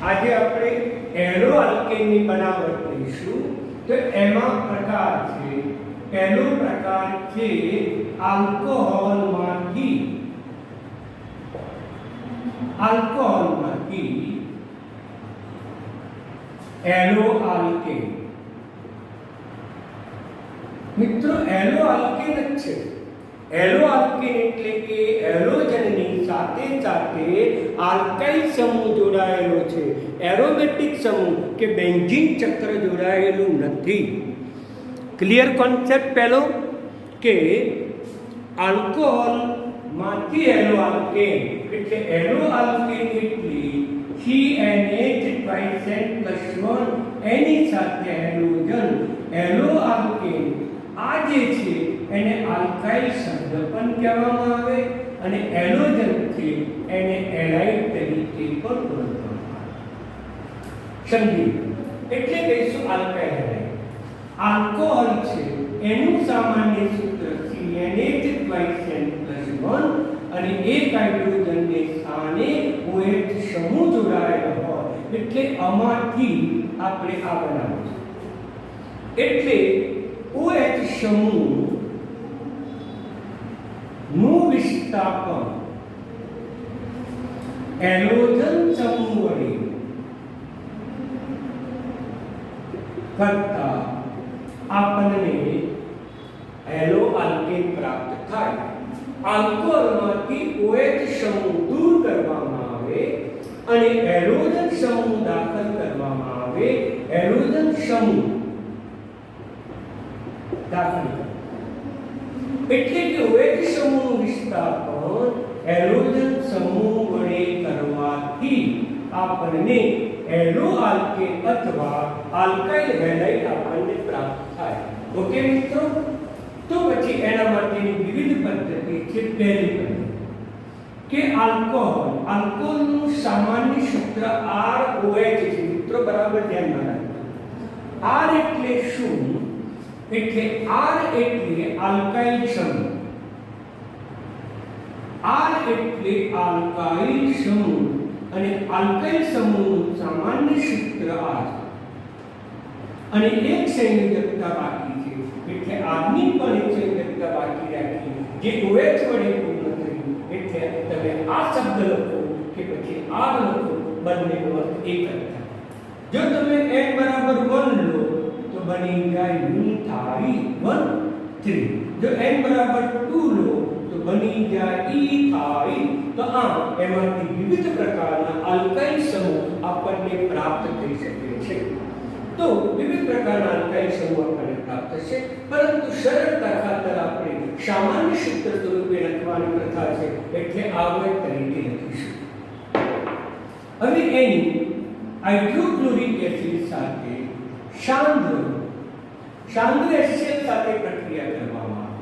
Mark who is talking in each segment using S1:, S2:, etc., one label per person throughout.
S1: આજે આપણે એરો આલ્કેનની બનાવટ લઈશું તો એમાં પ્રકાર છે. પહેલો પ્રકાર છે આલ્કોહોલમાંથી એરો આલ્કેન. મિત્રો એરો આલ્કેન જ છે. એરો આલ્કેન એટલે કે એરોજનની સાથે સાથે આલ્કાઇલ સમૂહ જોડાયેલો છે. એરોમેટિક સમૂહ કે બેન્ઝીન ચક્ર જોડાયેલું નથી. ક્લિયર કોન્સેપ્ટ પહેલો કે આલ્કોહોલમાંથી એરો આલ્કેન એટલે એરો આલ્કેન એટલે CnH ટ્વાઇસેન્ટ +1 એની સાથે હાઇડ્રોજન. એરો આલ્કેન આ જે છે એને આલ્કાઇલ શબ્દ પણ કહેવામાં આવે અને એરોજનથી એને એરાઇડ તરીકે પણ ઓળખવામાં આવે. સમજી એટલે કહીશું આલ્કાઇલ હેલાઇડ. આલ્કોહોલ છે એનું સામાન્ય સૂત્ર CnH ટ્વાઇસેન્ટ +1 અને એક હાઇડ્રોજનને સ્થાને OH સમૂહ જોડાયેલો હોય એટલે આમાંથી આપણે આ બનાવીશું. એટલે OH સમૂહ નું વિસ્થાપન એરોજન સમૂહ વડે કરતા આપણને એરો આલ્કેન પ્રાપ્ત થાય. આલ્કોહોલમાંથી OH સમૂહ દૂર કરવામાં આવે અને એરોજન સમૂહ દાખલ કરવામાં આવે. એરોજન સમૂહ દાખલ એટલે કે OH સમૂહનું વિસ્થાપન એરોજન સમૂહ વડે કરવાથી આપણને એરો આલ્કેન અથવા આલ્કાઇલ હેલાઇડ આપણને પ્રાપ્ત થાય. ઓકે મિત્રો, તો પછી એના માટેની વિવિધ પદ્ધતિ છે. પહેલી પદ્ધતિ કે આલ્કોહોલનું સામાન્ય સૂત્ર ROH છે. મિત્રો બરાબર ધ્યાનમાં રાખજો. R એટલે શું? એટલે R એટલે આલ્કાઇલ સમૂહ. R એટલે આલ્કાઇલ સમૂહ અને આલ્કાઇલ સમૂહનું સામાન્ય સૂત્ર R છે. અને એક સંયોજકતા બાકી છે એટલે R ની પણ એક સંયોજકતા બાકી રાખી જે OH વડે પૂર્ણ થયું. એટલે તમે આ શબ્દ લખો કે પછી R લખો, બંનેનો અર્થ એક જ થાય. જો તમે n બરાબર 1 લો તો બની જાય મિથાઇલ 1,3. જો n બરાબર 2 લો તો બની જાય ઇથાઇલ. તો આમ એમાંથી વિવિધ પ્રકારના આલ્કાઇલ સમૂહ આપણને પ્રાપ્ત થઈ શકે છે. તો વિવિધ પ્રકારના આલ્કાઇલ સમૂહ આપણને પ્રાપ્ત થશે, પરંતુ સરળતા ખાતર આપણે સામાન્ય સૂત્ર સ્વરૂપે લખવાની પ્રથા છે એટલે આવડત તરીકે લખીશું. હવે એની હાઇડ્રોક્લોરિક એસિડ સાથે સાંદ્ર HCl સાથે પ્રક્રિયા કરવામાં આવે,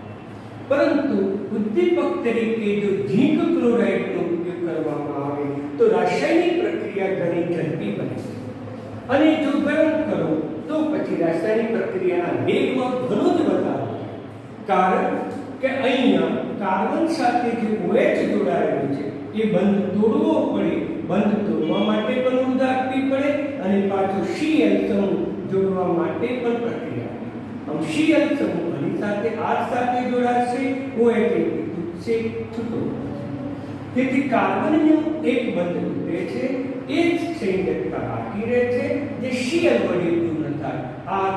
S1: પરંતુ ઉદ્દીપક તરીકે જો ઝીંક ક્લોરાઇડનો ઉપયોગ કરવામાં આવે તો રાસાયણિક પ્રક્રિયા ઘણી ઝડપી બને છે. અને જો ગરમ કરો તો પછી રાસાયણિક પ્રક્રિયાના વેગમાં ઘણો જ વધારો થાય. કારણ કે અહીંયા કાર્બન સાથે જે OH જોડાયેલું છે એ બંધ તોડવો પડે. બંધ તોડવા માટે પણ ઉર્જા આપવી પડે અને પાછો Cl સમૂહ જોડવા માટે પણ પ્રક્રિયા. આમ Cl સમૂહ આની સાથે R સાથે જોડાશે, OH તૂટશે, છૂટો. તેથી કાર્બનનું એક બંધ તૂટે છે, એ જ સંયોજકતા બાકી રહે છે જે Cl વડે પૂર્ણ થાય. R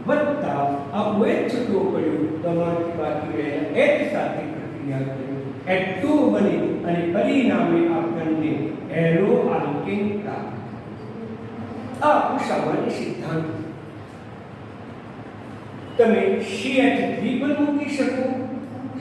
S1: વત્તા આ OH છૂટો પડ્યો તો આમાંથી બાકી રહેલા H સાથે પ્રક્રિયા કરી H2 બને અને પરિણામે આપણને એરો આલ્કેન પ્રાપ્ત. આ સામાન્ય સિદ્ધાંત. તમે CH3 પણ મૂકી શકો,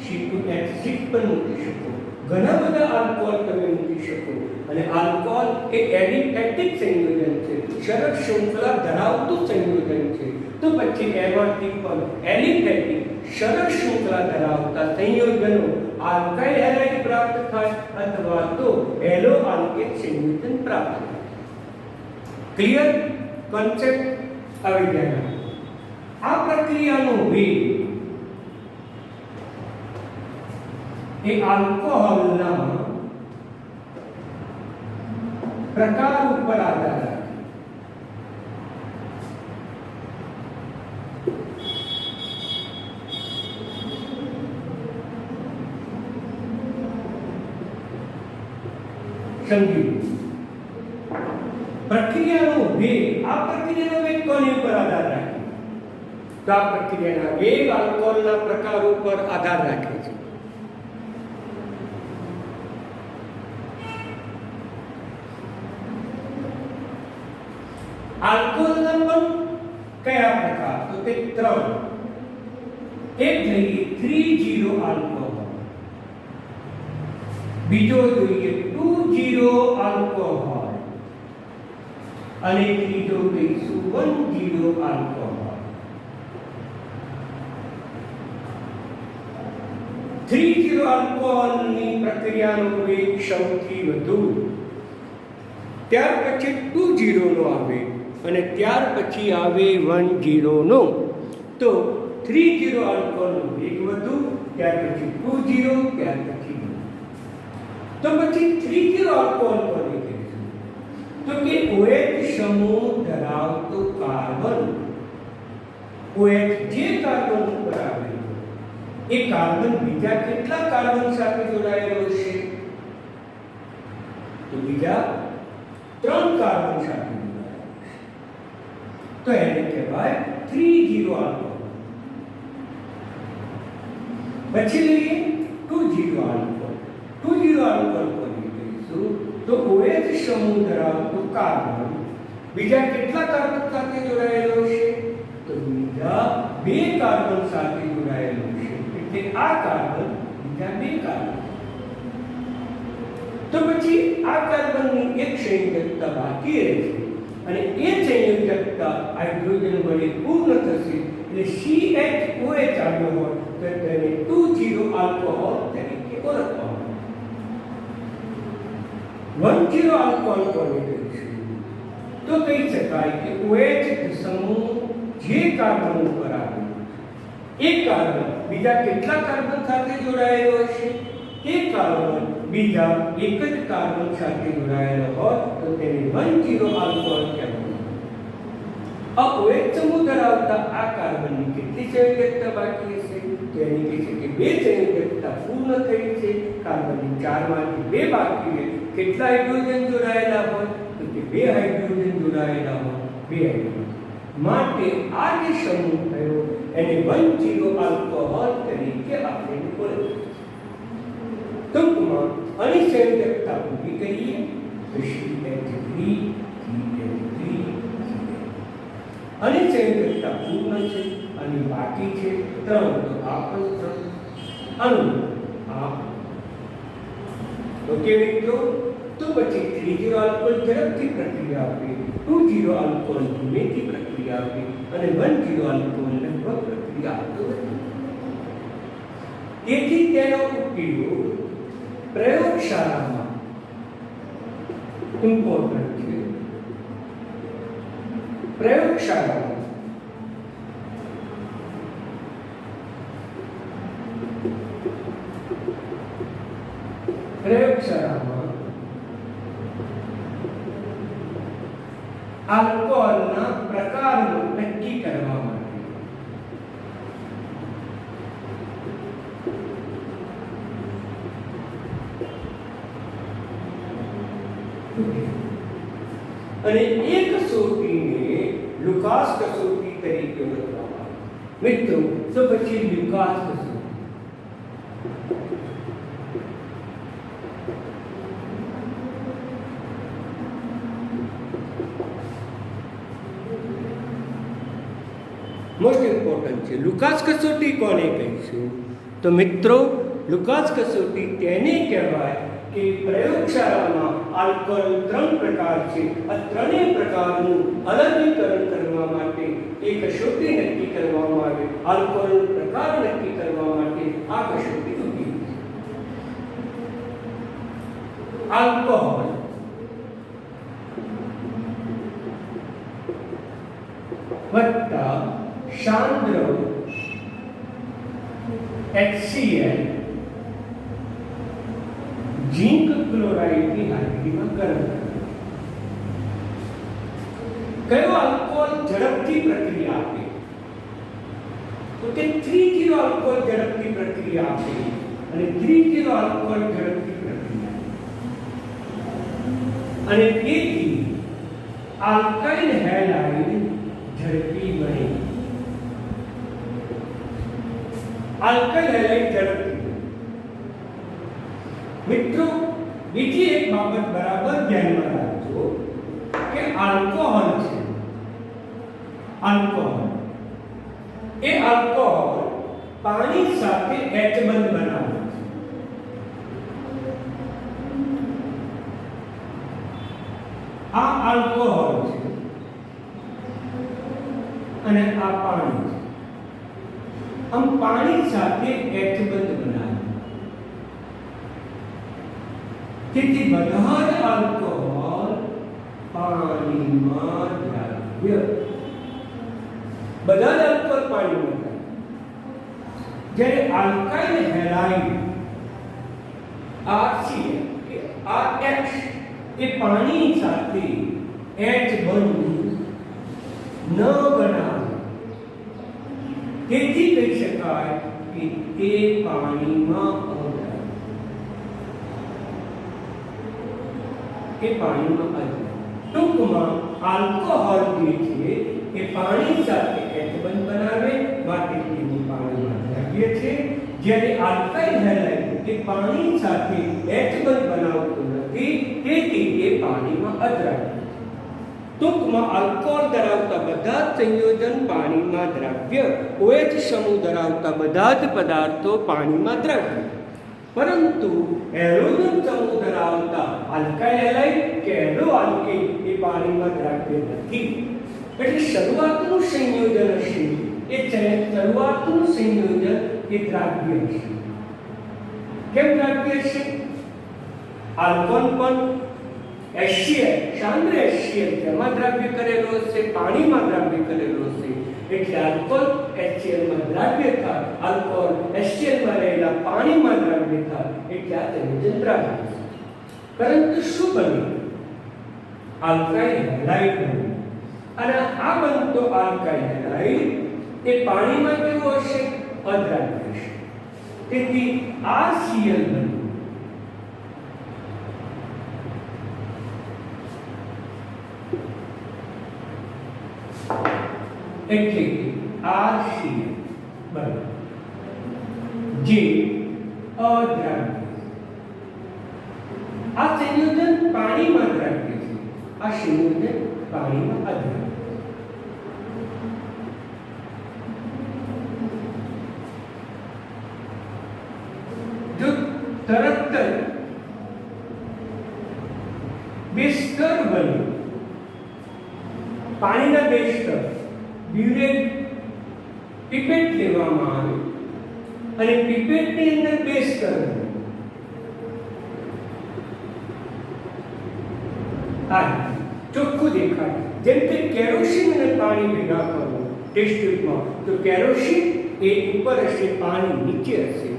S1: C2H6 પણ મૂકી શકો, ઘણા બધા આલ્કોહોલ તમે મૂકી શકો. અને આલ્કોહોલ એ એલિફેટિક સંયોજન છે, સરળ શૃંખલા ધરાવતું સંયોજન છે. તો પછી એમાંથી પણ એલિફેટિક સરળ શૃંખલા ધરાવતા સંયોજનો આલ્કાઇલ હેલાઇડ પ્રાપ્ત થાય અથવા તો એરો આલ્કેન સંયોજન પ્રાપ્ત થાય. Clear concept? આવી ગયા. આ પ્રક્રિયાનો વેગ એ આલ્કોહોલના પ્રકાર ઉપર આધાર રાખે. સમજી પ્રક્રિયાનો વેગ, આ પ્રક્રિયાનો વેગ કોની ઉપર આધાર રાખે? તો આ પ્રક્રિયાના વેગ આલ્કોહોલના પ્રકાર ઉપર આધાર રાખે છે. આલ્કોહોલના પણ કયા પ્રકાર? તો તે 3. એક લઈએ 3-0 આલ્કોહોલ, બીજો જોઈએ 2-0 આલ્કોહોલ અને ત્રીજો લઈશું 1-0 આલ્કોહોલ. 3-0 આલ્કોહોલની પ્રક્રિયાનો વેગ સૌથી વધુ, ત્યાર પછી 2-0 નો આવે અને ત્યાર પછી આવે 1-0 નો. તો 3-0 આલ્કોહોલનો વેગ વધુ, ત્યાર પછી 2-0, ત્યાર પછી 1. તો પછી 3-0 આલ્કોહોલ કોને કહીશું? તો કે OH સમૂહ ધરાવતો કાર્બન, OH જે કાર્બન ઉપર આવેલો એ કાર્બન બીજા કેટલા કાર્બન સાથે જોડાયેલો છે? તો બીજા 3 કાર્બન સાથે જોડાયેલો છે. તો એને કહેવાય 3-0 આલ્કોહોલ. પછી લઈએ 2-0 આલ્કોહોલ. 2-0 આલ્કોહોલ કોને કહીશું? તો OH સમૂહ ધરાવતો કાર્બન બીજા કેટલા કાર્બન સાથે જોડાયેલો છે? તો બીજા 2 કાર્બન સાથે જોડાયેલો છે. એટલે આ કાર્બન બીજા 2 કાર્બન. તો પછી આ કાર્બનની એક સંયોજકતા બાકી રહેશે અને એ સંયોજકતા હાઇડ્રોજન વડે પૂર્ણ થશે. એટલે CHOH આવ્યો હોય તો તેને 2-0 આલ્કોહોલ તરીકે ઓળખવામાં આવે. 1-0 આલ્કોહોલ કોને કહીશું? તો કહી શકાય કે OH સમૂહ જે કાર્બન ઉપર આવેલો એક કાર્બન બીજા કેટલા કાર્બન સાથે જોડાયેલો હશે? તે કાર્બન બીજા એક જ કાર્બન સાથે જોડાયેલો હોય તો તેને 1-0 આલ્કોહોલ કહેવામાં આવે. આ OH સમૂહ ધરાવતા આ કાર્બનની કેટલી સંયોજકતા બાકી હશે? તો એની કહે છે કે 2 સંયોજકતા પૂર્ણ થઈ છે. કાર્બનની 4 માંથી 2 બાકી છે. કેટલા હાઇડ્રોજન જોડાયેલા હોય? તો કે 2 હાઇડ્રોજન જોડાયેલા હોય, 2 હાઇડ્રોજન. માટે આ જે સમૂહ થયો એને 1-0 આલ્કોહોલ તરીકે આપણે ઓળખીએ. ટૂંકમાં આની સંયોજકતા પૂરી કરીએ તો CH3 આની સંયોજકતા પૂર્ણ છે અને બાકી છે 3. તો આ પણ 3 અણુ. આ ઓકે મિત્રો. તો પછી 3-0 આલ્કોહોલ ઝડપથી પ્રક્રિયા આપે, 2-0 આલ્કોહોલ ધીમેથી પ્રક્રિયા આપે અને 1-0 આલ્કોહોલ લગભગ પ્રક્રિયા આપતો નથી. તેથી તેનો ઉપયોગ પ્રયોગશાળામાં ઇમ્પોર્ટન્ટ છે. પ્રયોગશાળામાં આલ્કોહોલના પ્રકારનો નક્કી કરવા માટે અને એક કસોટીને લુકાસ કસોટી તરીકે ઓળખવામાં આવે. મિત્રો, તો પછી લુકાસ કસોટી મોસ્ટ ઇમ્પોર્ટન્ટ છે. લુકાસ કસોટી કોને કહીશું? તો મિત્રો, લુકાસ કસોટી તેને કહેવાય કે પ્રયોગશાળામાં આલ્કોહોલ 3 પ્રકાર છે. આ 3 પ્રકારનું અલગીકરણ કરવા માટે એક કસોટી નક્કી કરવામાં આવે. આલ્કોહોલ પ્રકાર નક્કી કરવા માટે આ કસોટી ઉપયોગી છે. આલ્કોહોલ વત્તા સાંદ્ર HCl ઝીંક ક્લોરાઇડની હાજરીમાં ગરમ કરે. ઝડપથી પ્રક્રિયા આપે તો તે 3 કિલો આલ્કોહોલ ઝડપથી પ્રક્રિયા આપે અને 3 કિલો આલ્કોહોલ ઝડપથી પ્રક્રિયા અને તેથી આલ્કાઇલ હેલાઇડ ઝડપી બને. આલ્કાઇલ હેલાઇડ ઝડપી. મિત્રો બીજી એક બાબત બરાબર ધ્યાનમાં રાખજો કે આલ્કોહોલ છે, આલ્કોહોલ એ આલ્કોહોલ પાણી સાથે H બંધ બનાવે છે. આ આલ્કોહોલ છે અને આ પાણી છે. આમ પાણી સાથે H બંધ બનાવે. તેથી બધા જ આલ્કોહોલ પાણીમાં દ્રાવ્ય, બધા જ આલ્કોહોલ પાણીમાં દ્રાવ્ય. જ્યારે આલ્કાઇલ હેલાઇડ RCl કે RH એ પાણી સાથે H બંધ ન બનાવે, તેથી કહી શકાય કે તે પાણીમાં અદ્રાવ્ય, એ પાણીમાં અદ્રાવ્ય. ટૂંકમાં આલ્કોહોલ જે છે એ પાણી સાથે H બંધ બનાવે, માટે તેનું પાણીમાં દ્રાવ્ય છે. જ્યારે આલ્કાઇલ હેલાઇડ એ પાણી સાથે H બંધ બનાવતું નથી, તેથી તે પાણીમાં અદ્રાવ્ય. ટૂંકમાં આલ્કોહોલ ધરાવતા બધા જ સંયોજન પાણીમાં દ્રાવ્ય, OH સમૂહ ધરાવતા બધા જ પદાર્થો પાણીમાં દ્રાવ્ય. પરંતુ હેલોજન સમૂહ ધરાવતા આલ્કાઇલ હેલાઇડ કે હેલો આલ્કેન એ પાણીમાં દ્રાવ્ય નથી. એટલે શરૂઆતનું સંયોજન હશે એ શરૂઆતનું સંયોજન એ દ્રાવ્ય હશે. કેમ દ્રાવ્ય હશે? આલ્કોન પણ HCl સાંદ્ર HCl જેમાં દ્રાવ્ય કરેલો હશે, પાણીમાં દ્રાવ્ય કરેલો હશે. એટલે આલ્કોહોલ HCl માં દ્રાવ્ય થાય, આલ્કોહોલ HCl માં રહેલા પાણીમાં દ્રાવ્ય થાય, એટલે આ સંયોજન દ્રાવ્ય છે. પરંતુ શું બને? આલ્કાઇલ હેલાઇડ બને. અને આ બનતો આલ્કાઇલ હેલાઇડ એ પાણીમાં કેવો હશે? અદ્રાવ્ય હશે. તેથી RCl બને. એટલે કે RCl બને જે અદ્રાવ્ય. આ સંયોજન પાણીમાં દ્રાવ્ય છે, આ સંયોજન પાણીમાં અદ્રાવ્ય. જો તરત જ બે સ્તર બને, પાણીના બે સ્તર, બ્યુરેટ પીપેટ લેવામાં આવે અને પીપેટની અંદર બે સ્તર, આ ચોખ્ખું દેખાય. જેમ કે કેરોસીન અને પાણી ભેગા કરો ટેસ્ટ ટ્યુબમાં, તો કેરોસીન એ ઉપર હશે, પાણી નીચે હશે.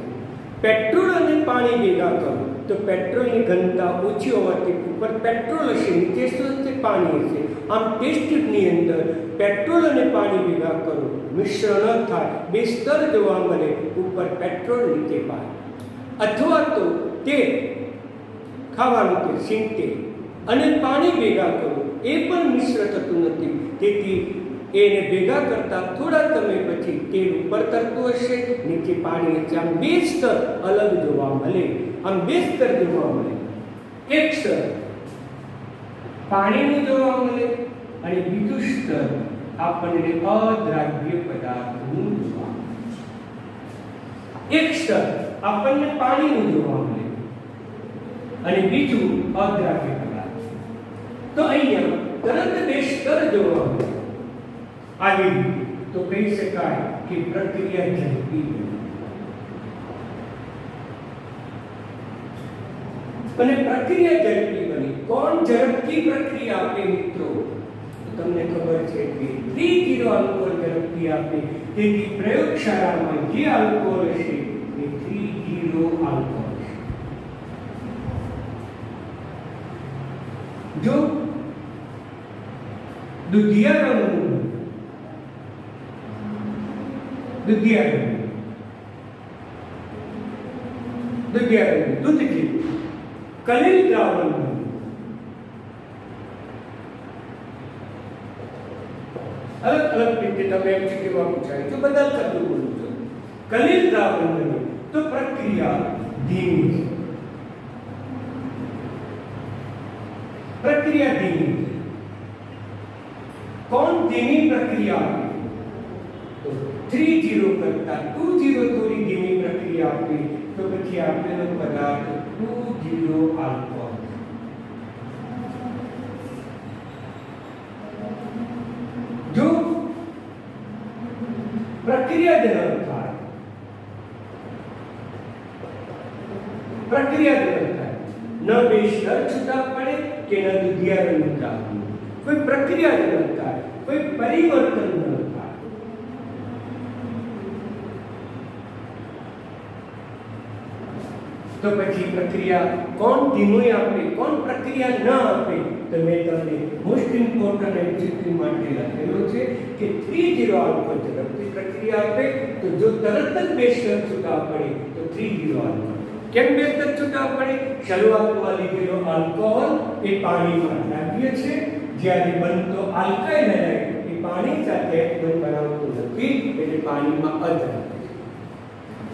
S1: પેટ્રોલ અને પાણી ભેગા કરો તો પેટ્રોલની ઘનતા ઓછી હોવાથી ઉપર પેટ્રોલ હશે, નીચે શું હશે? પાણી હશે. આમ ટેસ્ટ ટ્યુબની અંદર પેટ્રોલ અને પાણી ભેગા કરો, મિશ્રણ થાય, બે સ્તર જોવા મળે, ઉપર પેટ્રોલ નીચે પાણી. અથવા તો તેલ ખાવાનું તેલ, સિંગ તેલ અને પાણી ભેગા કરો, એ પણ મિશ્ર થતું નથી. તેથી એને ભેગા કરતા થોડા સમય પછી તેલ ઉપર તરતું હશે, નીચે પાણી હશે. આમ બે સ્તર અલગ જોવા મળે. આમ બે સ્તર જોવા મળે. એક સ્તર પાણીનું જોવા મળે અને બીજું સ્તર આપણને અદ્રાવ્ય પદાર્થનું જોવા મળે. એક સ્તર આપણને પાણીનું જોવા મળે અને બીજું અદ્રાવ્ય પદાર્થ. તો અહીંયા તરત બે સ્તર જોવા મળે. આવી રીતે તો કહી શકાય કે પ્રક્રિયા ઝડપી બની. અને પ્રક્રિયા ઝડપી બની. કોણ ઝડપથી પ્રક્રિયા આપે મિત્રો? તમને ખબર છે કે 3 કિલો આલ્કોહોલ ઝડપથી આપે. તેથી પ્રયોગશાળામાં જે આલ્કોહોલ હશે એ 3 કિલો આલ્કોહોલ છે. જો દુધિયા રંગનું દુધિયા રંગનું, દુધિયા રંગનું દૂધ જેવું. કલીલ દ્રાવણ બન્યું. અલગ અલગ રીતે તમે એમસીક્યુમાં પૂછાય તો બધા શબ્દો બોલું છું. કલીલ દ્રાવણ બન્યું તો પ્રક્રિયા ધીમી છે. प्रक्रिया धीमी. कौन धीमी प्रक्रिया आपकी? तो 30 करता 20 थोड़ी धीमी प्रक्रिया आपकी तो પછી આપેલો પદાર્થ 20 આલ્કોહોલ. जो प्रक्रिया जनक था, प्रक्रिया जनक था, न बेशर छूटा पड़े कि न दुधिया रंग का, कोई प्रक्रिया न होता है, कोई परिवर्तन न होता है. तो પછી પ્રક્રિયા કોણ ધીમી આપે, કોણ પ્રક્રિયા ન આપે? તો મેં તમને મોસ્ટ ઇમ્પોર્ટન્ટ એમસીક્યુ માટે લખેલો છે કે 30 આલ્કોહોલ ઝડપથી પ્રક્રિયા આપે તો જો તરત જ બેસ્ટર છૂટા પડે તો 30 આલ્કોહોલ. કેમ બેસ્ટર છૂટા પડે? શરૂઆતમાં લીધેલો આલ્કોહોલ એ પાણીમાં દ્રાવ્ય છે, જ્યારે બનતો આલ્કાઇલ હેલાઇડ એ પાણી સાથે એકદમ બનાવતું નથી, એટલે પાણીમાં અદ્રાવ્ય છે.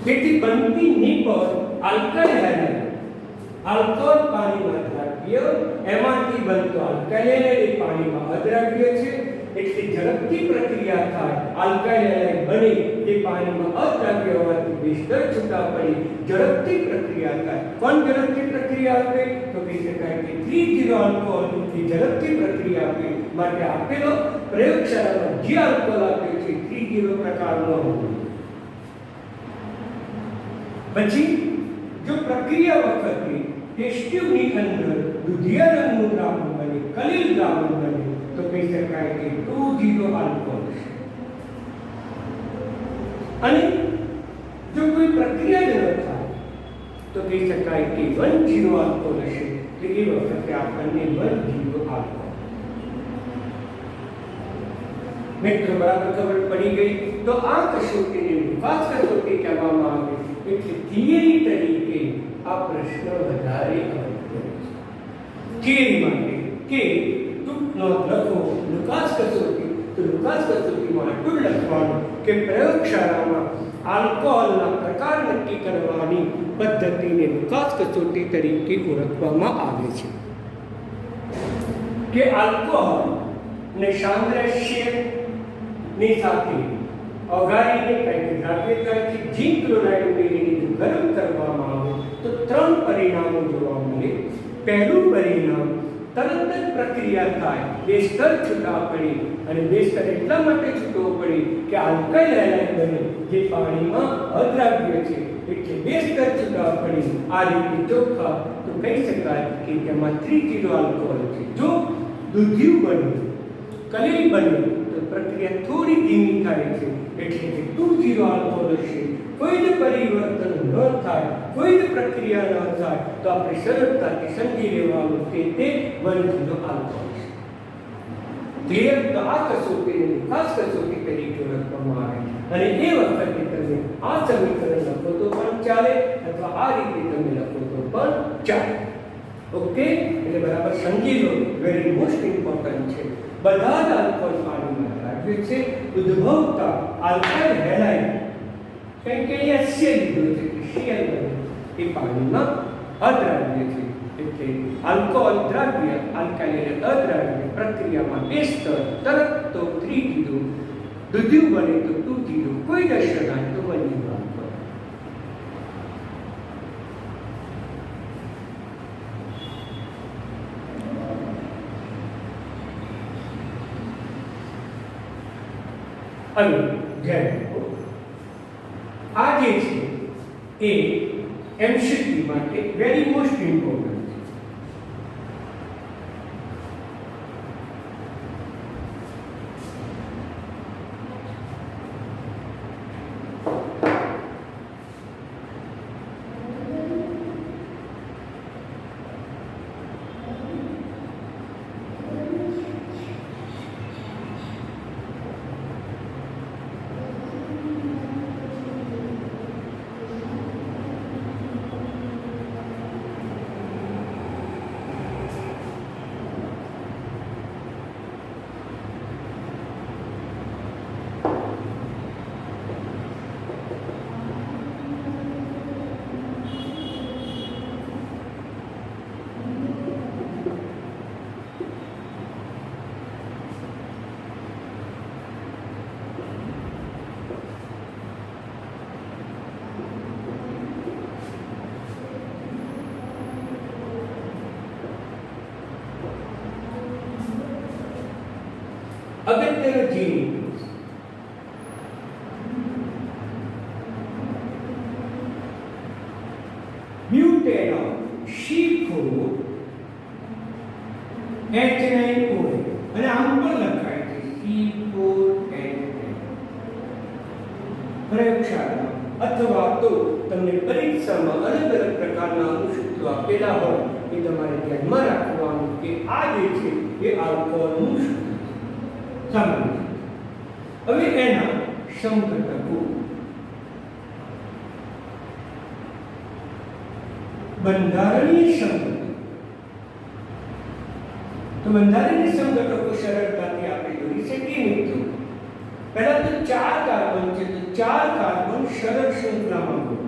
S1: તેથી બનતી નિપર આલ્કાઇલ હેલાઇડ, આલ્કોહોલ પાણીમાં દ્રાવ્ય, એમાંથી બનતો આલ્કાઇલ હેલાઇડ એ પાણીમાં અદ્રાવ્ય છે. એટલે ઝડપથી પ્રક્રિયા થાય, આલ્કાઇલ હેલાઇડ બની તે પાણીમાં અદ્રાવ્ય હોવાથી બેસ્ટર છૂટા પડી ઝડપથી પ્રક્રિયા થાય. કોણ ઝડપથી પ્રક્રિયા આપે? તો કહી શકાય કે 30 આલ્કોહોલ એ ઝડપથી પ્રક્રિયા આપે. માટે આપેલો પ્રયોગશાળામાં જે આલ્કોહોલ આપ્યો છે 30 પ્રકારનો હોવો. પછી જો પ્રક્રિયા વખતે ટેસ્ટ ટ્યુબની અંદર દુધિયા રંગનું દ્રાવણ બને, કલીલ દ્રાવણ બને તો કહી શકાય કે 20 આલ્કોહોલ છે. અને જો કોઈ પ્રક્રિયા જ ન થાય તો કહી શકાય કે 10 આલ્કોહોલ હશે. તો એ વખતે આપણને 10 આલ્કોહોલ. મિત્રો બરાબર ખબર પડી ગઈ? તો આ કસોટીને લુકાસ કસોટી કહેવામાં આવે. એટલે થિયરી તરીકે આ પ્રશ્ન વધારે અગત્યનો છે. થિયરી માટે કે ટૂંકનો લખો લુકાસ કસોટી, તો લુકાસ કસોટીમાં આટલું લખવાનું કે પ્રયોગશાળામાં આલ્કોહોલના પ્રકાર નક્કી કરવાની પદ્ધતિને લુકાસ કસોટી તરીકે ઓળખવામાં આવે છે. કે આલ્કોહોલ ને સાદ્રશ્યની સાથે ઓગાળીને કંઈક દ્રાવ્યતાથી ઝીંક ક્લોરાઇડ ઉમેરીને ગરમ કરવામાં આવે તો 3 પરિણામો જોવા મળે. પહેલું પરિણામ, તરત જ પ્રક્રિયા થાય, બેસ્ટર છૂટા પડે. અને બેસ્ટર એટલા માટે છૂટવો પડે કે આલ્કાઇલ હેલાઇડ બને જે પાણીમાં અદ્રાવ્ય છે, એટલે બેસ્ટર છૂટા પડે. આ રીતે ચોખ્ખા તો કહી શકાય કે તેમાં 30 આલ્કોહોલ છે. જો દૂધિયું બને, કલીલ બને તો પ્રક્રિયા થોડી ધીમી થાય છે, એટલે કે 20 આલ્કોહોલ હશે. કોઈ જ પરિવર્તન ન થાય, કોઈ જ પ્રક્રિયા ન થાય તો આપણે સરળતાથી સમજી લેવાનું કે તે 10 આલ્કોહોલ છે. ક્લિયર? તો આ કસોટીને ખાસ કસોટી તરીકે ઓળખવામાં આવે. અને એ વખતે તમે આ સમીકરણ લખો તો પણ ચાલે, અથવા આ રીતે તમે લખો તો પણ ચાલે. ઓકે? એટલે બરાબર સમજી લો. વેરી મોસ્ટ ઇમ્પોર્ટન્ટ છે. બધા જ આલ્કોહોલ પાણીમાં દ્રાવ્ય છે. ઉદ્ભવતા આલ્કાઇલ હેલાઇડ કંઈક કે HCl લીધો છે કે Cl એ પાણીમાં અદ્રાવ્ય છે. એટલે આલ્કોહોલ દ્રાવ્ય, આલ્કાઇલ હેલાઇડ અદ્રાવ્ય. પ્રક્રિયામાં બેસ્ટર તરત તો 30, દૂધિયું બને તો 20, કોઈ દર્શન થાય તો 10 આલ્કોહોલ. હવે ધ્યાન રાખો, આ જે છે એ એમસીક્યુ માટે વેરી મોસ્ટ ઇમ્પોર્ટન્ટ છે. અગત્યનો જીવ નીકળે છે. બ્યુટેનોલ C4H9OH અને આમ પણ લખાય છે C4H9. પ્રયોગશાળા અથવા તો તમને પરીક્ષામાં અલગ અલગ પ્રકારના અણુસૂત્રો આપેલા હોય એ તમારે ધ્યાનમાં રાખવાનું કે આ જે છે એ આલ્કોહોલનું સૂત્ર છે સામાન્ય. હવે એના સમઘટકો બંધારણીય સમઘટકો. તો બંધારણીય સમઘટકો સરળતાથી આપણે જોઈ શકીએ મિત્રો. પહેલા તો 4 કાર્બન છે તો 4 કાર્બન સરળ શૃંખલામાં હોય.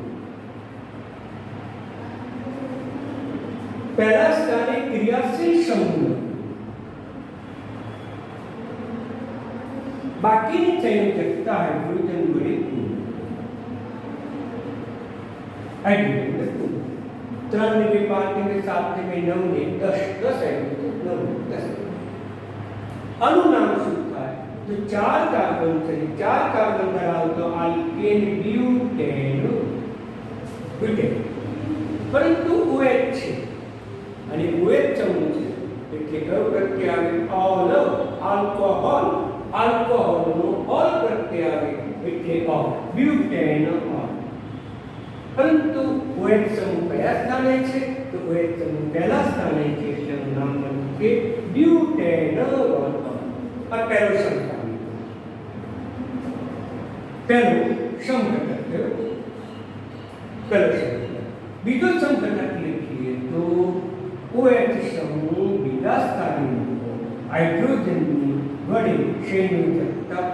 S1: પહેલા સ્થાને ક્રિયાશીલ સમૂહ, બાકીની સંયોજકતા હાઇડ્રોજન વડે પૂર્ણ. હાઇડ્રોજન 3 ને 2 5 ને 7 ને 9 ને 10 હાઇડ્રોજન 9 10. આનું નામ શું થાય? તો 4 કાર્બન છે, 4 કાર્બન ધરાવતો આલ્કેન બ્યુટેન. પરંતુ OH છે અને OH સમૂહ છે એટલે કયો પ્રત્યય આવે? ઓલ. આલ્કોહોલ, આલ્કોહોલનો ઓલ પ્રત્યય આવે એટલે ઓલ, બ્યુટેન ઓલ. પરંતુ OH સમૂહ કયા સ્થાને છે? તો OH સમૂહ પહેલા સ્થાને છે એટલે એનું નામ બન્યું કે બ્યુટેનોલ. આ પહેલો સમઘટક. પહેલો સમઘટક થયો. પહેલો સમઘટક. બીજો સમઘટક લખીએ તો OH સમૂહ બીજા સ્થાને હાઇડ્રોજનની વડે સંયોજકતા.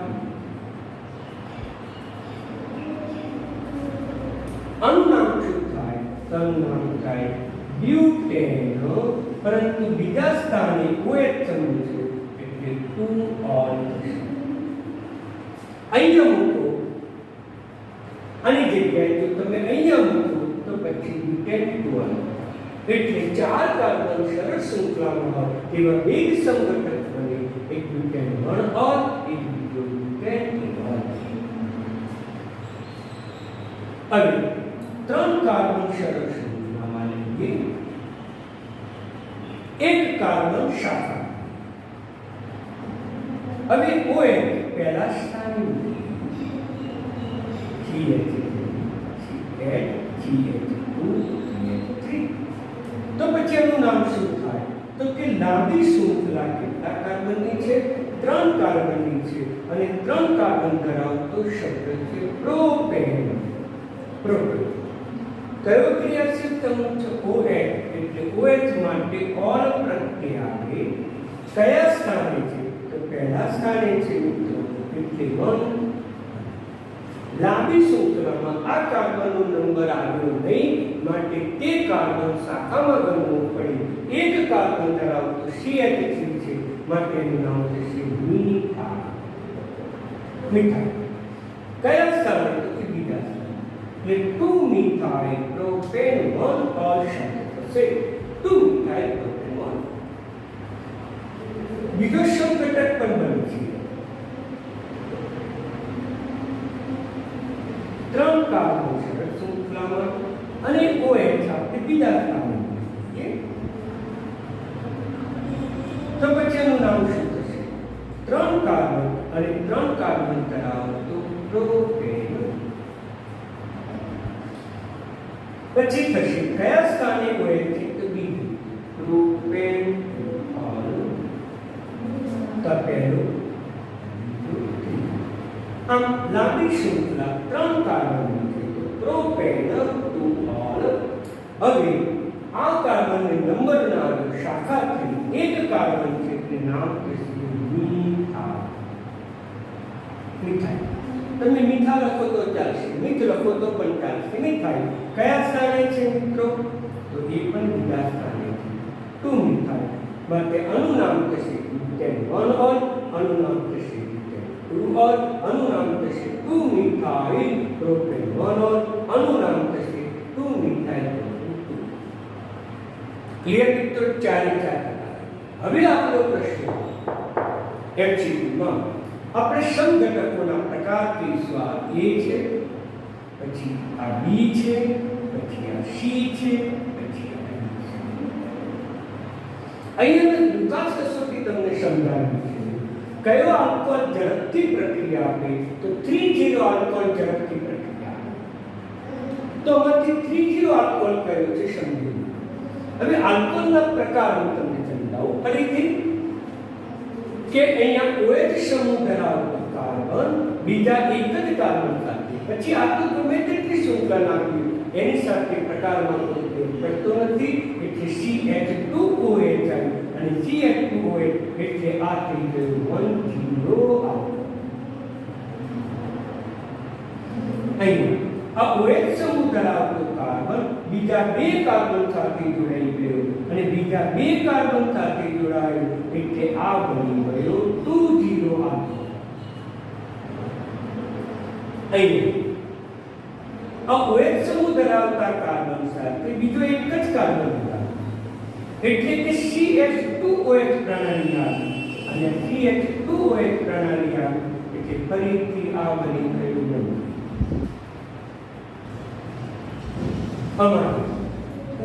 S1: આનું નામ શું થાય? તેનું નામ થાય બ્યુટેનો. પરંતુ બીજા સ્થાને OH સમૂહ છે એટલે 2-ol. અહીંયા મૂકો આની જગ્યાએ જો તમે અહીંયા મૂકો તો પછી બ્યુટેન 2-ol. એટલે 4 કાર્બન સરળ શૃંખલામાં હોય તેવા બે સમઘટક બને. એક બ્યુટેન 1-ol, એક બીજો બ્યુટેન 2-ol. હવે 3 કાર્બન સરળ શૃંખલામાં લઈએ. એક કાર્બન શાખા. હવે OH પહેલા સ્થાને CH2CH3. તો પછી એનું નામ શું થાય? તો કે લાંબી શૃંખલા કેટલા કાર્બનની છે? 3 કાર્બનની છે અને 3 કાર્બન ધરાવતો શબ્દ છે પ્રોપેન. પ્રોપેન કયો ક્રિયાશીલ સમૂહ છે? OH. એટલે OH માટે ઓલ પ્રત્યય આવે. કયા સ્થાને છે? તો પહેલા સ્થાને છે મિત્રો એટલે 1. લાંબી શૃંખલામાં આ કાર્બનનો નંબર આવ્યો નહીં માટે તે કાર્બન શાખામાં ગણવો પડે. એક કાર્બન ધરાવતો CH3 છે માટે એનું નામ થશે મિથાઇલ. મિથાઇલ કયા સ્થાને? તો કે બીજા સ્થાને એટલે 2-મિથાઇલ પ્રોપેન 1-ol શબ્દ થશે. 2-મિથાઇલ પ્રોપેન 1. બીજો સમઘટક પણ બનશે. 3 કાર્બન સરળ શૃંખલામાં અને OH આપણે બીજા સ્થાને. તો પછી એનું નામ શું થશે? 3 કાર્બન અને 3 કાર્બન ધરાવતો પ્રોપેન. પછી થશે કયા સ્થાને OH છે? તો બીજું પ્રોપેન 2-ol. તો પહેલું. આમ લાંબી શૃંખલા 3 કાર્બનની છે તો પ્રોપેન 2-ol. હવે આ કાર્બનને નંબર ના આવ્યો, શાખા થઈ. એક કાર્બન છે એટલે નામ થશે મિથાઇલ. મિથાઇલ. તમે મીઠા લખો તો ચાલશે, મિથ લખો તો પણ ચાલશે. મિથાઇલ કયા સ્થાને છે મિત્રો? તો એ પણ બીજા સ્થાને છે. 2-મિથાઇલ માટે આનું નામ થશે બ્યુટેન 1-ol. આનું નામ થશે 2-ol. આનું નામ થશે 2-મિથાઇલ પ્રોપેન 1-ol. આનું નામ થશે 2-મિથાઇલ પ્રોપેન 2. ક્લિયર મિત્રો? 4 હવે આપણો પ્રશ્ન એમસીક્યુમાં આપણે સમઘટકોના પ્રકાર કહીશું. આ એ છે, પછી આ બી છે, પછી આ સી છે, પછી આ ડી છે. અહીંયા લુકાસ કસોટી તમને સમજાવી છે. કયો આલ્કોહોલ ઝડપથી પ્રક્રિયા આપે? તો 3-0 આલ્કોહોલ ઝડપથી પ્રક્રિયા આપે. તો આમાંથી 3-0 આલ્કોહોલ કયો છે સમજો. હવે આલ્કોહોલના પ્રકાર હું તમને સમજાવું ફરીથી કે અહીંયા OH સમૂહ ધરાવતો કાર્બન બીજા એક જ કાર્બન સાથે, પછી આ તો ગમે તેટલી શૃંખલા નાખી એની સાથે પ્રકારમાં કોઈ ફેર પડતો નથી, એટલે CH2OH આવ્યું અને CH2OH એટલે આ થઈ ગયું 1-0 આલ્કોહોલ. અહીંયા આ OH સમૂહ ધરાવતો કાર્બન બીજા બે કાર્બન સાથે જોડાઈ ગયો અને બીજા બે કાર્બન સાથે જોડાયો એટલે આ બની ગયો 2-0 આલ્કોહોલ. અહીંયા આ OH સમૂહ ધરાવતા કાર્બન સાથે બીજો એક જ કાર્બન જોડાયો એટલે કે CH2OH પ્રણાલી આવી અને CH2OH પ્રણાલી આવી એટલે ફરીથી આ બની ગયું 9. અમારો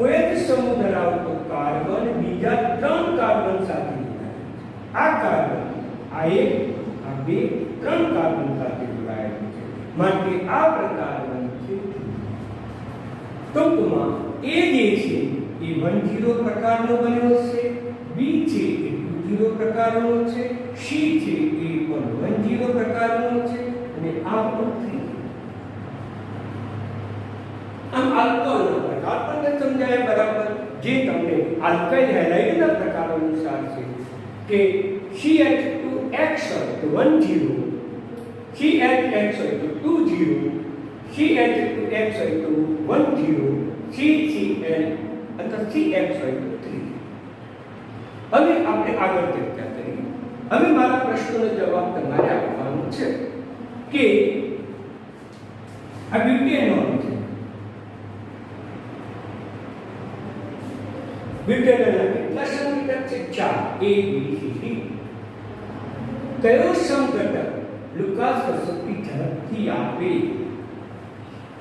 S1: OH સમૂહ ધરાવતો કાર્બન બીજા 3 કાર્બન સાથે જોડાયેલો છે. આ કાર્બન આ એક, આ બે, 3 કાર્બન સાથે જોડાયેલો છે, માટે આ પ્રકાર બનશે. ટૂંકમાં એ જે છે એ 1-0 પ્રકારનો બન્યો છે, બી છે એ 2-0 પ્રકારનો છે, સી છે એ પણ 1-0 પ્રકારનો છે અને આ પણ 3. આમ આલ્કોહોલનો પ્રકાર તમને સમજાય બરાબર. જે તમને આલ્કાઇલ હેલાઇડના પ્રકાર અનુસાર છે કે CH2X હોય તો 1-0, CHX હોય તો 2-0, CH2X હોય તો 1-0, CCl અથવા CX હોય તો 3. હવે આપણે આગળ ચર્ચા કરીએ. હવે મારા પ્રશ્નનો જવાબ તમારે આપવાનો છે કે આ બ્યુટેનોલ છે. બ્યુટેનોલના કેટલા સંઘટક છે? 4, A, B, C, D. કયો સંઘટક લુકાસ કસોટી ઝડપથી આપે?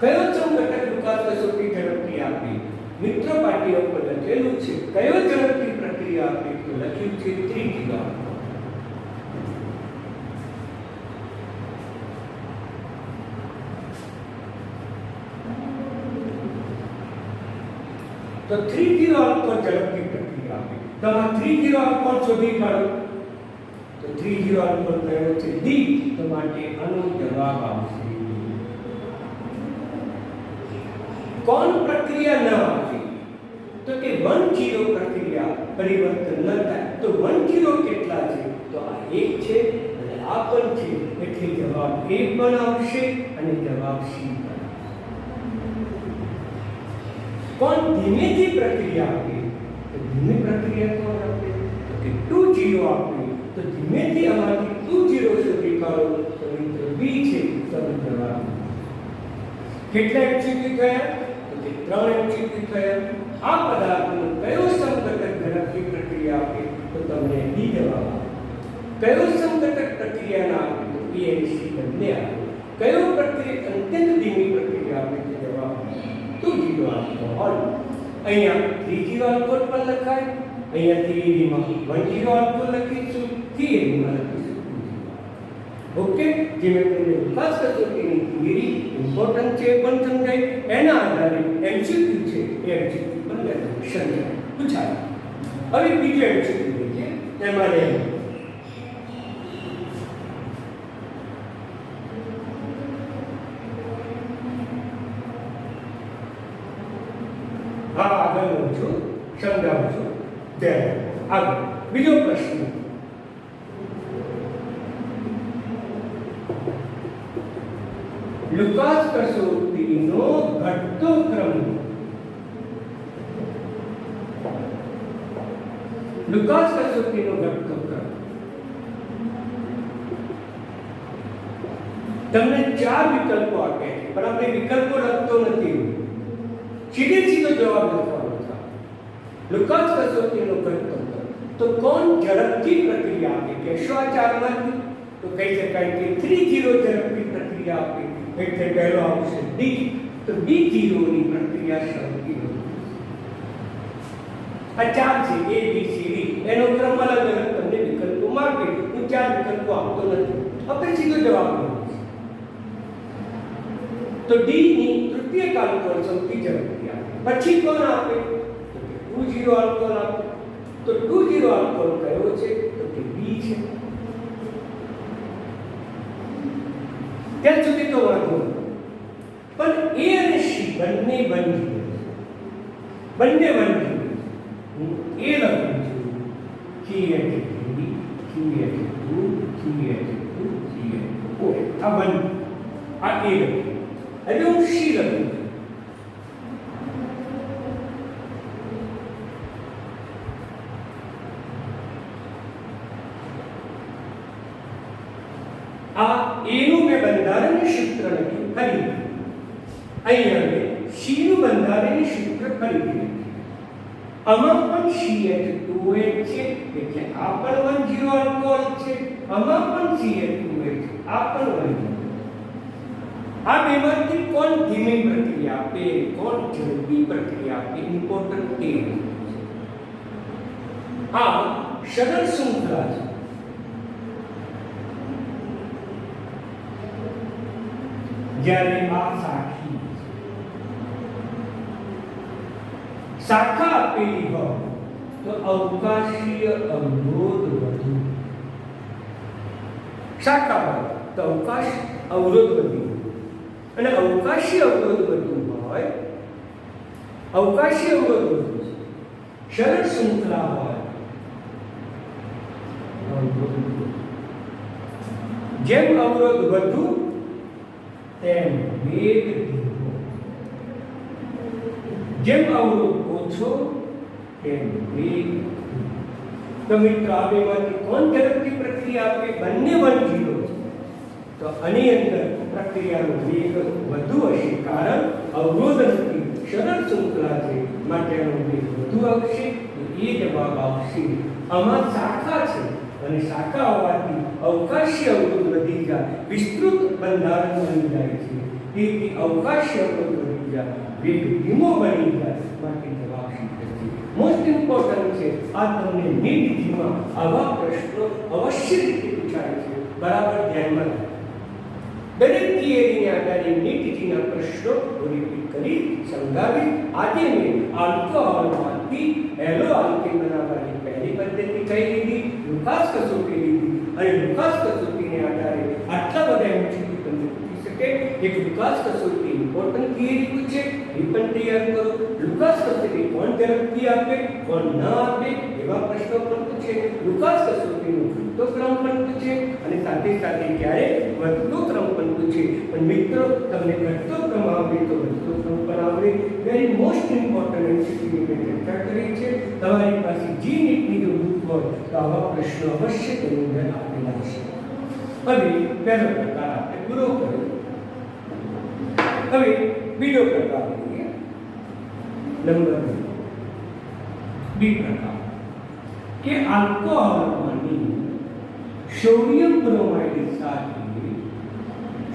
S1: કયો સંઘટક લુકાસ કસોટી ઝડપથી આપે? મિત્રો પાટીઓ પર લખેલું છે કયો ઝડપથી પ્રક્રિયા આપે તો લખ્યું છે 3-0 આલ્કોહોલ. તો 3-0 આલ્કોહોલ ઝડપથી પ્રક્રિયા આપે. તો આ 3-0 આલ્કોહોલ શોધી કાઢો. તો 3-0 આલ્કોહોલ કયો છે? ડી. તો માટે આનો જવાબ આવશે. કોણ પ્રક્રિયા ન આપે? તો કે 1-0 પ્રક્રિયા પરિવર્તન ન થાય. તો 1-0 કેટલા છે? તો આ 1 છે અને આ પણ છે એટલે જવાબ A પણ આવશે અને જવાબ C પણ. કોણ ધીમેથી પ્રક્રિયા આપે? તો ધીમે પ્રક્રિયા કોણ આપે? તો કે 2-0 આપે. તો ધીમેથી આમાંથી 2-0 શોધી કાઢો તો મિત્રો B છે. તો જવાબ કેટલા એમસીક્યુ થયા? તો કે 3 એમસીક્યુ થયા. આ પદાર્થનો કયો સંઘટક ઝડપથી પ્રક્રિયા આપે? તો તમને D જવાબ આવે. કયો સંઘટક પ્રક્રિયા ના આપે? તો E અને C બંને આપે. કયો પ્રક્રિયા અત્યંત ધીમી પ્રક્રિયા આપે? તો જવાબ 2-0 આલ્કોહોલ. અહીંયા 3-0 આલ્કોહોલ પણ લખાય, અહીંયા થિયરીમાં 1-0 આલ્કોહોલ લખીશું, થિયરીમાં લખીશું 2-0. ઓકે, જે મેં તમને લુકાસ કસોટીની થિયરી ઇમ્પોર્ટન્ટ છે પણ સમજાય, એના આધારે એમસીક્યુ છે એ એમસીક્યુ પણ સમજાય પૂછાય. હવે બીજો એમસીક્યુ લઈએ. એમાં આગળ છું સમજાવું છું. ત્યારે આગળ બીજો પ્રશ્ન. લુકાસ કસોટીનો ઘટતો ક્રમ. લુકાસ કસોટીનો ઘટતો ક્રમ તમને 4 વિકલ્પો આપે છે પણ આપણે વિકલ્પો લખતો નથી. સીધો જવાબ લખવાનો છે. લુકાસ કસોટીનો ઘટતો ક્રમ. તો કોણ ઝડપથી પ્રક્રિયા આપે? કહેશો આ ચારમાંથી? તો કહી શકાય કે 3-0 ઝડપથી પ્રક્રિયા આપે, એટલે પહેલો આવશે ડી. તો D0 ની પ્રક્રિયા સૌથી વધુ. આ ચાર છે A B C D, એનો ક્રમ અલગ અલગ તમને વિકલ્પો માંગે. હું ચાર વિકલ્પો આપતો નથી, આપણે સીધો જવાબ આપો. તો D ની તૃતીય આલ્કોહોલ સૌથી ઝડપથી આપે. પછી કોણ આપે? તો કે 2-0 આલ્કોહોલ આપે. તો 2-0 આલ્કોહોલ કયો છે? તો કે B છે. ત્યાં સુધી તો વાંધો નહીં, પણ A અને C બંને બંધ બંને બંધ. હું A લખું છું CH3 CH2 CH2 CH4, આ બંધ, આ A લખું. હવે હું C લખું છું. આ A નું મેં બંધારણીય સૂત્ર લખ્યું ફરી. અહીંયા મેં C નું બંધારણીય સૂત્ર ફરી. આમાં પણ CH2H છે, એટલે આ પણ 1-0 આલ્કોહોલ છે. આમાં પણ CH2H છે, આ પણ 1-0. આ બેમાંથી કોણ ધીમી પ્રક્રિયા આપે, કોણ ઝડપી પ્રક્રિયા આપે? ઇમ્પોર્ટન્ટ એ આ સરળ શૃંખલા છે. જ્યારે આ સાખી શાખા આપેલી હોય તો અવકાશીય અવરોધ વધુ. શાખા હોય તો અવકાશ અવરોધ વધુ, અને અવકાશી અવરોધ વધુ હોય, અવકાશી અવરોધ વધુ છે. સરળ શૃંખલા હોય જેમ અવરોધ વધુ તેમ વેગ ધીમો, જેમ અવરોધ ઓછો તેમ વેગ. તો મિત્રો આ બેમાંથી કોણ ઝડપથી પ્રક્રિયા આપે? બંને 1-0 છે. તો આની અંદર પ્રક્રિયાનો વેગ વધુ હશે, કારણ અવરોધ નથી, સરળ શૃંખલા છે, માટે આનો વેગ વધુ આવશે. તો એ જવાબ આવશે. આમાં શાખા છે, અને શાખા હોવાથી અવકાશી અવરોધ વધી જાય, વિસ્તૃત બંધારણ બની જાય છે. તેથી અવકાશી અવરોધ વધી જાય, વેગ ધીમો બની જાય, માટે જવાબ શૂન્ય છે. મોસ્ટ ઇમ્પોર્ટન્ટ છે. આ તમને નીટમાં આવા પ્રશ્નો અવશ્ય રીતે પૂછાય છે, બરાબર ધ્યાનમાં રાખો. દરેક થિયરીને આધારે નીટજીના પ્રશ્નો રિપીટ કરી સમજાવી. આજે મેં આલ્કોહોલમાંથી હેલો આલ્કેન બનાવવાની પહેલી પદ્ધતિ કહી દીધી, લુકાસ કસોટી લીધી, અને લુકાસ કસોટીને આધારે આટલા બધા એમસીક્યુ તમને પૂછી શકે. એક લુકાસ કસોટી ઇમ્પોર્ટન્ટ થિયરી પૂછે, એ પણ તૈયાર કરો. લુકાસ કસોટી કોણ ઝડપથી આપે, કોણ ન આપે, એવા પ્રશ્નો પણ પૂછે. લુકાસ કસોટીનો ઘટતો ક્રમ પણ પૂછે, અને સાથે સાથે ક્યારે વધતો ક્રમ પણ પૂછે. પણ મિત્રો, તમને ઘટતો ક્રમ આવડે તો વધતો ક્રમ પણ આવડે. વેરી મોસ્ટ ઇમ્પોર્ટન્ટ એમસીક્યુ મેં ચર્ચા કરી છે. તમારી પાસે જી નીટની જો બુક હોય તો આવા પ્રશ્નો અવશ્ય તેની અંદર આપેલા હશે. હવે પહેલો પ્રકાર આપણે પૂરો કર્યો. હવે બીજો પ્રકાર લઈએ, નંબર 2 બી પ્રકાર, કે આલ્કોહોલમાંની સોડિયમ બ્રોમાઇડ સાથે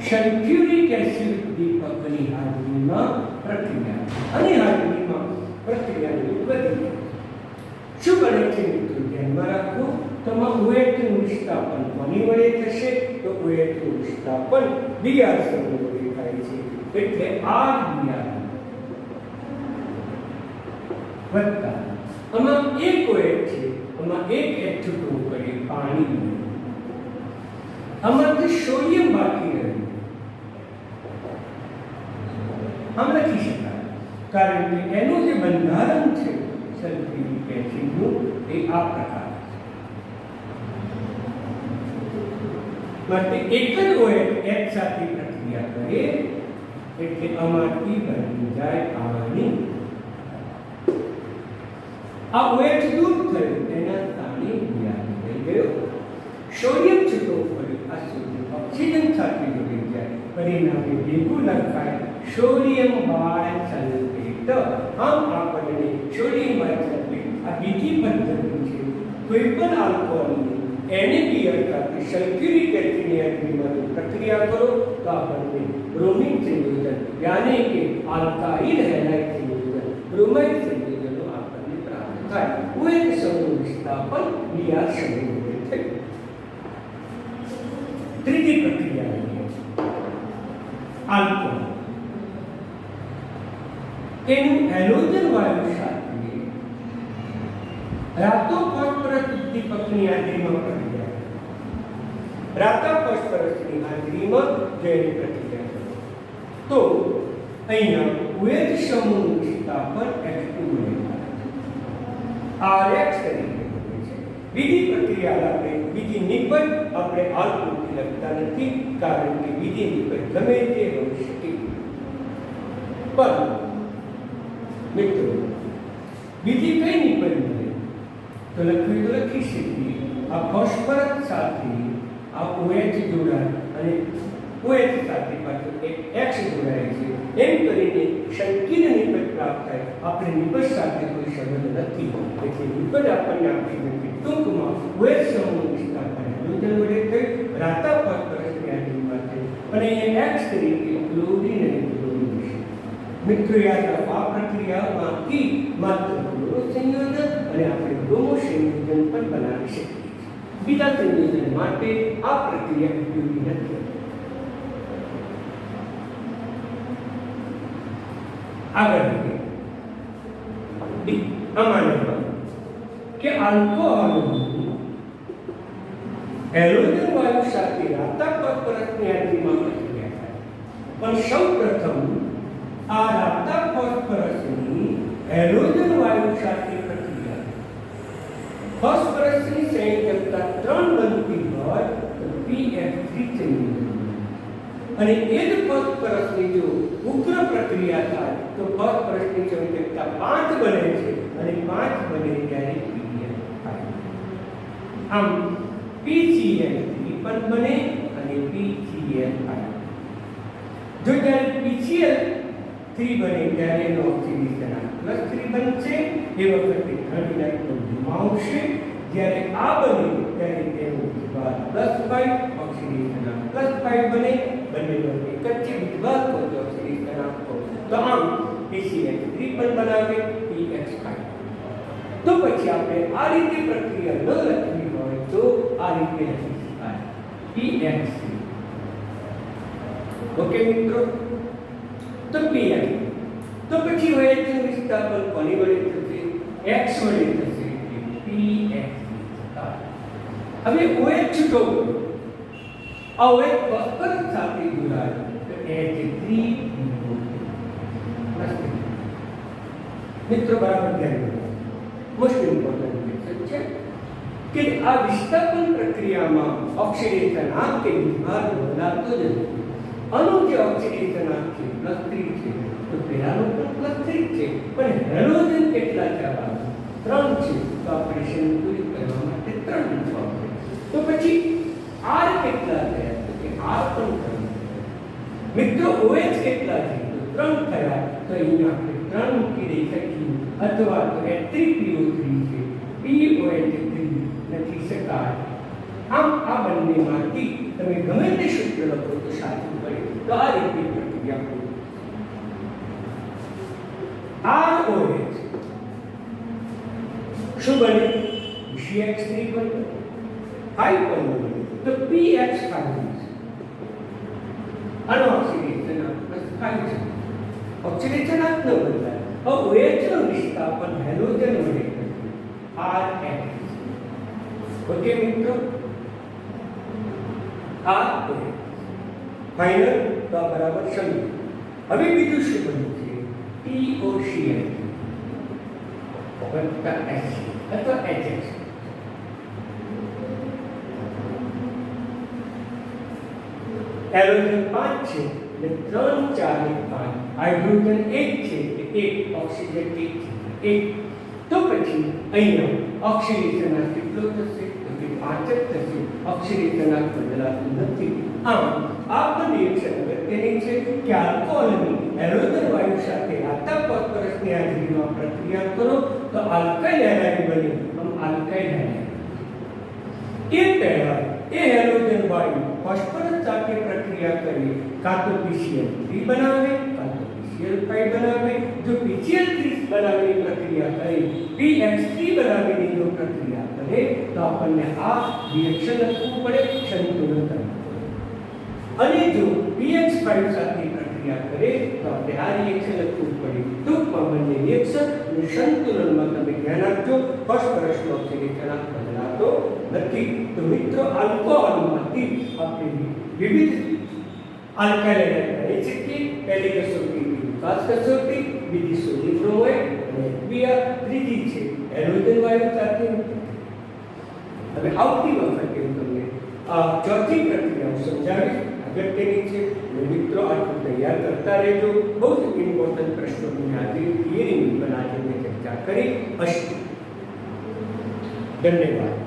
S1: સલ્ફ્યુરિક એસિડ દીપકની હાજરીમાં પ્રક્રિયા, અને હાજરીમાં પ્રક્રિયાની વધી. શું બને છે મિત્રો? ધ્યાનમાં રાખો. તેમાં OH નું વિસ્થાપન કોની વડે થશે? તો OH નું વિસ્થાપન Br સમૂહ વડે થાય છે. એટલે RBr વત્તા આમાં એક OH છે, આમાં એક H2O કરે પાણી, આમાંથી સોડિયમ બાકી રહે. આમ લખી શકાય, કારણ કે એનું જે બંધારણ છે સલ્ફ્યુરિક એસિડનું, એ આ પ્રકાર છે. માટે એક જ OH H સાથે પ્રક્રિયા કરે, એટલે આમાંથી બની જાય પાણી. આ OH દૂર થયું, તેના સ્થાને Br થઈ ગયો. સોડિયમ છૂટો પડ્યો, આ સોડિયમ ઓક્સિજન સાથે જોડી જાય, પરિણામે ભેગું લખાય સોડિયમ બાયસલ્ફેટ. આમ આપણને સોડિયમ બાયસલ્ફેટ આ બીજી પદ્ધતિ છે કોઈ પણ આલ્કોહોલની NaBr સાથે સલ્ફ્યુરિક એસિડની હાજરીમાં પ્રક્રિયા કરો તો આપણને બ્રોમિન સંયોજન યાની કે આલ્કાઇલ હેલાઇડ સંયોજન બ્રોમાઇડ સંયોજનો આપણને પ્રાપ્ત થાય. OH સમૂહનું વિસ્થાપન Br સમૂહ વડે થયું. ત્રીજી પ્રક્રિયા આલ્કોહોલ એનું હેલોજન વાયુ સાથે રાતો ફોસ્ફરસ ઉદ્દીપકની હાજરીમાં પ્રક્રિયા રાતા ફોસ્ફરસની હાજરીમાં જેની પ્રક્રિયા કરો તો અહીંયા OH સમૂહનું વિસ્થાપન H2 RX તરીકે બને છે. બીજી પ્રક્રિયા બીજી નિપજ આપણે આલ્કોહોલથી લખતા નથી કારણ કે બીજી નિપજ ગમે તે હોઈ શકે. પણ મિત્રો બીજી કઈ નિપજ મળે તો લખવી તો લખી શકીએ. આ ફોસ્ફરસ સાથે આ OH જોડાય અને OH સાથે પાછું એક X જોડાય છે. એમ કરીને સંકીર્ણ નિપજ પ્રાપ્ત થાય. આપણે નિપજ સાથે કોઈ સંબંધ નથી એટલે નિપજ આપણને આપી નથી. ટૂંકમાં OH સમૂહનું વિસ્થાપન હેલોજન વડે થઈ રાતા ફોસ્ફરસની હાજરીમાં થઈ અને એ X તરીકે ક્લોરીન અને ક્લોરીન છે. મિત્રો યાદ રાખો આ પ્રક્રિયામાંથી માત્ર ક્લોરો સંયોજન અને આપણે બ્રોમો સંયોજન પણ બનાવી શકીએ છીએ. બીજા સંયોજન માટે આ પ્રક્રિયા ઉપયોગી નથી. આગળ આમાં કે આલ્કોહોલ હેલોજન વાયુ સાથે રાતા ફોસ્ફરસની હાજરીમાં પ્રક્રિયા થાય. પણ સૌપ્રથમ આ રાતા ફોસ્ફરસની હેલોજન વાયુ સાથે પ્રક્રિયા ફોસ્ફરસની સંયોજકતા 3 બનતી હોય તો PF3 સંયોજન અને એ જ ફોસ્ફરસની જો ઉગ્ર પ્રક્રિયા થાય તો ફોસ્ફરસની સંયોજકતા 5 બને છે અને 5 બને ત્યારે PF થાય. આમ PCl3 પણ બને અને PCl થાય. જો જ્યારે PCl3 બને ત્યારે એનો ઓક્સિડેશન +3 બનશે. એ વખતે થર્મિનાઇટનો ધુમાવશે. જ્યારે આ બને ત્યારે તેનો વિભાગ +5 ઓક્સિડેશન +5 બને. બંનેનો એક જ છે વિભાગ તો ઓક્સિડેશન આપો તો આમ PCl3 પણ બનાવે PX5. તો પછી આપણે આ રીતે પ્રક્રિયા ન લખવી હોય તો આ રીતે લખી શકાય PX3. ઓકે મિત્રો, તો PX તો પછી OH નું વિસ્થાપન કોની વડે થશે? X વડે થશે એટલે PX3. હવે OH છૂટો આ OH ફોસ્ફરસ સાથે જોડાય તો H3 મિત્રો બરાબર ધ્યાન રાખો. મોસ્ટ ઇમ્પોર્ટન્ટ મેસેજ છે કે આ વિસ્થાપન પ્રક્રિયામાં ઓક્સિડેશન આંક કે વિભાગ બદલાતો જ નથી. આનું જે ઓક્સિડેશન આંક છે +3 છે તો પેલાનો પણ +3 છે પણ હેલોજન કેટલા છે? 3 છે તો આપણે સંતુલિત કરવા માટે 3 મૂકવા પડે. તો પછી R કેટલા થયા તો કે R પણ 3. મિત્રો OH કેટલા છે તો 3 થયા તો અહીંયા આપણે 3 મૂકી દઈ શકીએ અથવા તો H3PO3 છે POH3 લખી શકાય. આમ આ બંનેમાંથી તમે ગમે તે સૂત્ર લખો તો સાચું પડે. તો આ રીતે પ્રક્રિયા કરો. ROH શું બને? CH3 બને. 5 પણ બને તો PX5 આનો ઓક્સિડેશન +5 છે. ઓક્સિડેશન આંક ન બદલાય. હવે OH નું વિસ્થાપન હેલોજન વડે RX. ઓકે મિત્રો, આ ફાઇનલ તો બરાબર સમજો. હવે બીજું શું બન્યું છે? TOCl વત્તા H અથવા HX. હેલોજન 5 છે એટલે 3 4 5. હાઇડ્રોજન 1 છે એટલે 1 ઓક્સિજન 1 છે 1. તો પછી અહીંયા ઓક્સિડેશન આંક કેટલો થશે? તો કે 5 જ થશે. ઓક્સિડેશન આંક બદલાતું નથી. આમ આ પણ રિએક્શન અગત્યની છે કે આલ્કોહોલની હેલોજન વાયુ સાથે રાતા ફોસ્ફરસની હાજરીમાં પ્રક્રિયા કરો તો આલ્કાઇલ હેલાઇડ બને. આમ આલ્કાઇલ હેલાઇડ એ પહેલા એ હેલોજન વાયુ ફોસ્ફરસ સાથે પ્રક્રિયા કરી કાં તો PCl3 બનાવે કાં તો PCl5 બનાવે. જો PCl3 બનાવવાની પ્રક્રિયા કરે, PX3 બનાવવાની જો પ્રક્રિયા કરે તો આપણને આ રિએક્શન લખવું પડે, સંતુલન કરવું પડે. અને જો PX5 સાથે પ્રક્રિયા કરે તો આપણે આ રિએક્શન લખવું પડે. ટૂંકમાં બંને રિએક્શન અને સંતુલનમાં તમે ધ્યાન આપજો, ફોસ્ફરસનો ઓક્સિડેશન બદલાતો નથી. તો મિત્રો, આલ્કોહોલમાંથી આપણે વિવિધ આલ્કાઇલ કરી શકીએ. પહેલી કસોટી વિકાસ કસોટી, બીજી સોડિયમ બ્રોમાઇડ અને ક્રિયા, ત્રીજી છે હેલોજન વાયુ સાથે. હવે આવતી વખતે હું તમને આ ચોથી પ્રક્રિયા સમજાવીશ, અગત્યની છે. મિત્રો, આટલું તૈયાર કરતા રહેજો. બહુ જ ઇમ્પોર્ટન્ટ પ્રશ્નોની આજે થિયરીની પણ આજે મેં ચર્ચા કરી હશે. ધન્યવાદ.